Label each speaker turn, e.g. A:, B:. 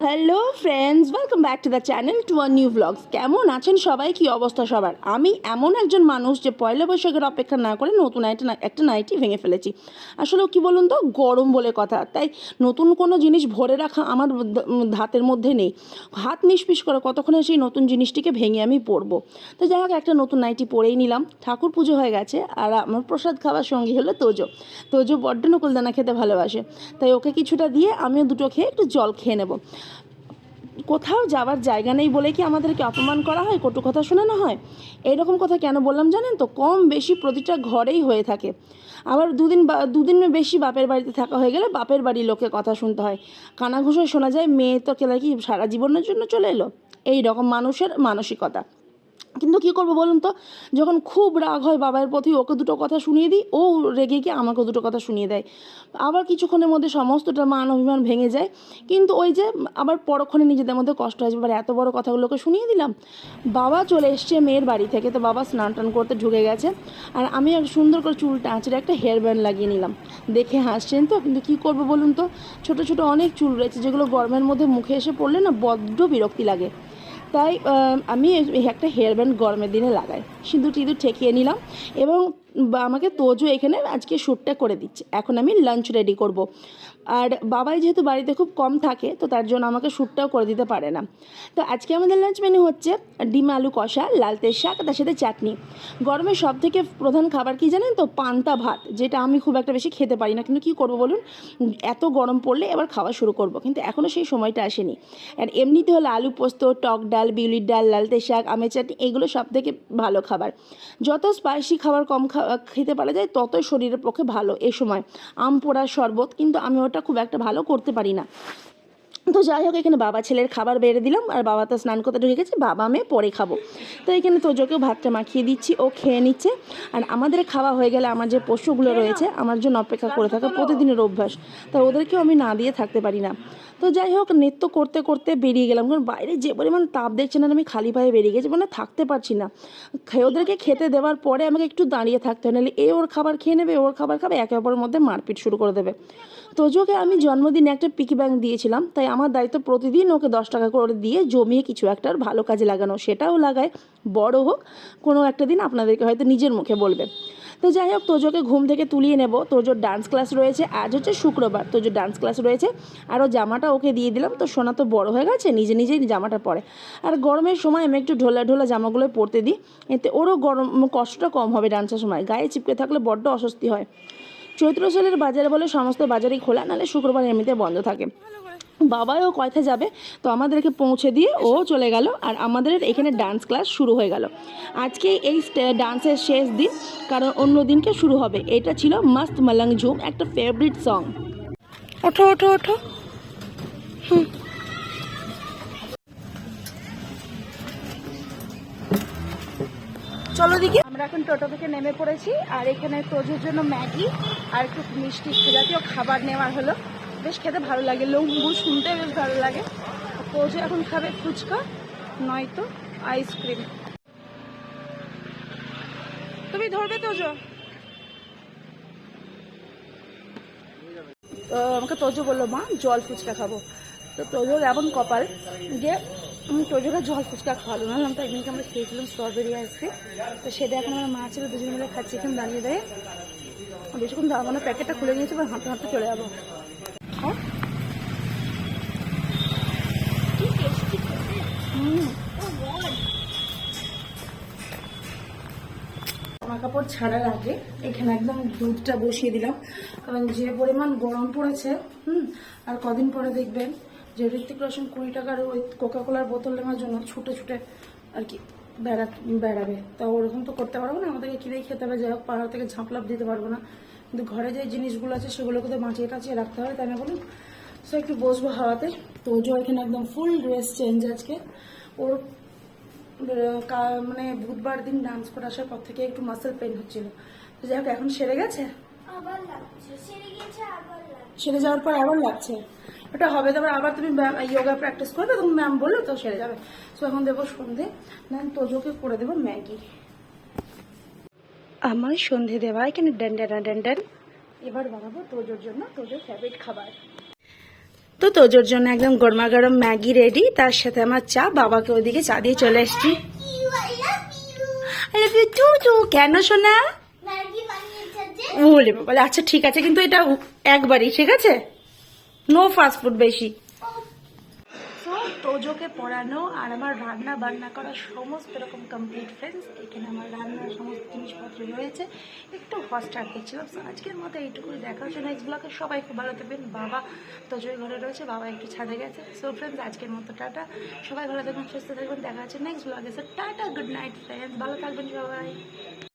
A: Hello friends, welcome back to the channel to a new blogs. কেমন আছেন সবাই? কি অবস্থা সবার? আমি এমন একজন মানুষ যে পয়লা বৈশাখের অপেক্ষা না করে নতুন একটা নাইটি ভেঙে ফেলেছি। আসলে কি বলুন তো, গরম বলে কথা, তাই নতুন কোনো জিনিস ভরে রাখা আমার হাতের মধ্যে নেই। হাত নিষ্পিস করে কতক্ষণে সেই নতুন জিনিসটিকে ভেঙে আমি পরবো। তো যাই হোক, একটা নতুন নাইটি পরেই নিলাম। ঠাকুর পুজো হয়ে গেছে আর আমার প্রসাদ খাওয়ার সঙ্গী হলো তোজো। তোজো বড্ড নকুলদানা খেতে ভালোবাসে, তাই ওকে কিছুটা দিয়ে আমিও দুটো খেয়ে একটু জল খেয়ে নেব। কোথাও যাওয়ার জায়গা নেই বলে কি আমাদেরকে অপমান করা হয়, কটু কথা শোনানো হয়? এইরকম কথা কেন বললাম জানেন তো? কম বেশি প্রতিটা ঘরেই হয়ে থাকে। আবার দুদিন বেশি বাপের বাড়িতে থাকা হয়ে গেলে বাপের বাড়ির লোকের কথা শুনতে হয়। কানাঘুষোয় শোনা যায়, মেয়ে তো কেলা কি সারা জীবনের জন্য চলে এলো। এই রকম মানুষের মানসিকতা। কিন্তু কী করবো বলুন তো, যখন খুব রাগ হয় বাবার প্রতি, ওকে দুটো কথা শুনিয়ে দিই, ও রেগে গিয়ে আমাকে দুটো কথা শুনিয়ে দেয়। আবার কিছুক্ষণের মধ্যে সমস্তটা মান অভিমান ভেঙে যায়। কিন্তু ওই যে আবার পরক্ষণে নিজেদের মধ্যে কষ্ট আসবে, এবার এত বড় কথাগুলোকে শুনিয়ে দিলাম। বাবা চলে এসছে মেয়ের বাড়ি থেকে, তো বাবা স্নান টান করতে ঢুকে গেছে। আর আমি এক সুন্দর করে চুলটা আঁচড়ে একটা হেয়ার ব্যান্ড লাগিয়ে নিলাম। দেখে হাসছেন তো, কিন্তু কী করবো বলুন তো, ছোটো ছোটো অনেক চুল রয়েছে যেগুলো গরমের মধ্যে মুখে এসে পড়লে না বড্ড বিরক্তি লাগে। তাই আমি একটা হেয়ার ব্যান্ড গরমের দিনে লাগাই। সিঁদুর টিঁদুর ঠেকিয়ে নিলাম এবং আমাকে তোজো এখানে আজকে শ্যুটটা করে দিচ্ছে। এখন আমি লাঞ্চ রেডি করব। আর বাবাই যেহেতু বাড়িতে খুব কম থাকে, তো তার জন্য আমাকে শ্যুটটাও করে দিতে পারে না। তো আজকে আমাদের লাঞ্চ মেনু হচ্ছে ডিম আলু কষা, লাল তেল শাক, তার সাথে চাটনি। গরমের সব থেকে প্রধান খাবার কি জানেন তো? পান্তা ভাত, যেটা আমি খুব একটা বেশি খেতে পারি না, কিন্তু কী করবো বলুন, এত গরম পড়লে এবার খাওয়া শুরু করব, কিন্তু এখনও সেই সময়টা আসেনি। আর এমনিতে হলো আলু পোস্ত, টক ডাল, বিউলির ডাল, লাল তেল শাক, আমের চাটনি, এগুলো সব থেকে ভালো খাবার। যত স্পাইসি খাবার কম খেতে পারা যায় ততই শরীরের পক্ষে ভালো। এই সময় আম পোড়ার শরবত, কিন্তু আমি ওটা খুব একটা ভালো করতে পারি না। তো যাই হোক, এখানে বাবা ছেলের খাবার বেড়ে দিলাম, আর বাবা তো স্নান করতে ঢুকে গেছে, বাবা মেয়ে পরে খাবো। তো এখানে তোজোকেও ভাতটা মাখিয়ে দিচ্ছি, ও খেয়ে নিচ্ছে। আর আমাদের খাওয়া হয়ে গেলে আমার যে পশুগুলো রয়েছে আমার জন্য অপেক্ষা করে থাকা প্রতিদিনের অভ্যাস, তাই ওদেরকেও আমি না দিয়ে থাকতে পারি না। তো যাই হোক, নৃত্য করতে করতে বেরিয়ে গেলাম, কারণ বাইরে যে পরিমাণ তাপ দেখছেন, আর আমি খালি পায়ে বেরিয়ে গেছি, মানে থাকতে পারছি না। ওদেরকে খেতে দেওয়ার পরে আমাকে একটু দাঁড়িয়ে থাকতে হয়, নাহলে এ ওর খাবার খেয়ে নেবে, ওর খাবার খাবে, একে অপরের মধ্যে মারপিট শুরু করে দেবে। তোজোকে আমি জন্মদিনে একটা পিকি ব্যাংক দিয়েছিলাম, তাই আমার দায়িত্ব প্রতিদিন ওকে 10 টাকা করে দিয়ে জমিয়ে কিছু একটা ভালো কাজে লাগানো। সেটাও লাগায়, বড় হোক, কোনো একটা দিন আপনাদেরকে হয়তো নিজের মুখে বলবে। তো যাই হোক, তোজোকে ঘুম থেকে তুলিয়ে নেব। তোজোর ডান্স ক্লাস রয়েছে, আজ হচ্ছে শুক্রবার, তোজোর ডান্স ক্লাস রয়েছে। আরও জামাটা ওকে দিয়ে দিলাম, তো সোনা তো বড় হয়ে গেছে, নিজে নিজেই জামাটা পরে। আর গরমের সময় আমি একটু ঢোলা ঢোলা জামাগুলো পরতে দিই, এতে ওরও গরম কষ্টটা কম হবে। ডান্সের সময় গায়ে চিপকে থাকলে বড্ড অস্বস্তি হয়। চৈত্র সেলের বাজারে বলে সমস্ত বাজারই খোলা, নাহলে শুক্রবার এমনিতে বন্ধ থাকে। বাবাও কয়থা যাবে, তো আমাদেরকে পৌঁছে দিয়ে ও চলে গেল, আর আমাদের এখানে ডান্স ক্লাস শুরু হয়ে গেল। আজকে এই ডান্সের শেষ দিন, কারণ অন্য দিনকে শুরু হবে। এটা ছিল মস্ত মলঙ্গ ঝুম, একটা ফেভারিট সং। ওঠো ওঠো ওঠো। চলো দিকে। আমরা এখন টোটো থেকে নেমে পড়েছি, আর এখানে তোজোর জন্য ম্যাগি আর একটু মিষ্টি জাতীয় খাবার নেওয়ার হলো। বেশ খেতে ভালো লাগে, লম্বু শুনতে বেশ ভালো লাগে। তোজো এখন খাবে ফুচকা, নয়তো আইসক্রিম। তুমি ধরবে তোজো? তো আমাকে তোজো বললো, মা জল ফুচকা খাবো। তো তোজোর এমন কপাল যে তোজোকে জল ফুচকা খাওয়ালো না, তো এদিনকে আমরা খেয়েছিলাম স্ট্রবেরি আইসক্রিম। তো সেটা এখন আমার মা ছিল দুজন মিলে খাচ্ছি, এখানে দাঁড়িয়ে দেয়। বেশিক্ষণ দাঁড়াবো না, প্যাকেটটা খুলে নিয়েছি, এবার হাঁটতে হাঁটতে চলে যাবো। জামা কাপড় ছাড়ার আগে এখানে একদম দুধটা বসিয়ে দিলাম, কারণ যে পরিমাণ গরম পড়েছে। আর কদিন পরে দেখবেন যে ঋত্বিক রোশন 20 টাকার ওই কোকাকোলার বোতল নেওয়ার জন্য ছুটে ছুটে আর কি বেড়াবে। তা ওরকম তো করতে পারবো না, আমাদেরকে কিনেই খেতে হবে। যাই হোক, পাহাড় থেকে ঝাঁপলাপ দিতে পারবো না, কিন্তু ঘরে যে জিনিসগুলো আছে সেগুলোকে তো বাঁচিয়ে টাচিয়ে রাখতে হবে, তাই না বলুন? সো একটু বসবো হাওয়াতে। তো এখানে একদম ফুল ড্রেস চেঞ্জ আজকে। ওর মানে বুধবার দিন ডান্স করে আসার পর থেকে একটু মাসেল পেন হচ্ছিল। তো যাই হোক, এখন সেরে গেছে, সেরে যাওয়ার পর আবার লাগছে। ওটা হবে, তারপর আবার তুমি যোগা প্র্যাকটিস করবে, তখন ম্যাম বললো তো সেরে যাবে। তো এখন দেবো সন্ধে, না তোজোকে করে দেবো ম্যাগি। আমার সন্ধে দেওয়া এখানে ড্যান ড্যান ড্যান ড্যান। এবার বানাবো তোজোর জন্য তোজোর ফেভারিট খাবার। তো তোজোর জন্য একদম গরমা গরম ম্যাগি রেডি, তার সাথে আমার চা। বাবাকে ওদিকে চা দিয়ে চলে এসছি। I love you too too. কেন সোনা? বলে বলে আচ্ছা ঠিক আছে, কিন্তু এটা একবারই, ঠিক আছে? নো ফাস্ট ফুড বেশি। তো তোজোকে পড়ানো আর আমার রান্না বান্না করা সমস্ত রকম কমপ্লিট ফ্রেন্ডস। এখানে আমার রান্নার সমস্ত জিনিসপত্র রয়েছে। একটু হটস্টার দেখছিলাম। So, আজকের মতো এইটুকুই, দেখা হচ্ছে নেক্সট ব্লগে। সবাই খুব ভালো থাকবেন। বাবা তোজোর ঘরে রয়েছে, বাবা একটু ছাদে গেছে। সো ফ্রেন্ডস, আজকের মতো টাটা। সবাই ভালো থাকবেন, সুস্থ থাকবেন, দেখা হচ্ছে নেক্সট ব্লগে। So tata, good night friends, ভালো থাকবেন সবাই।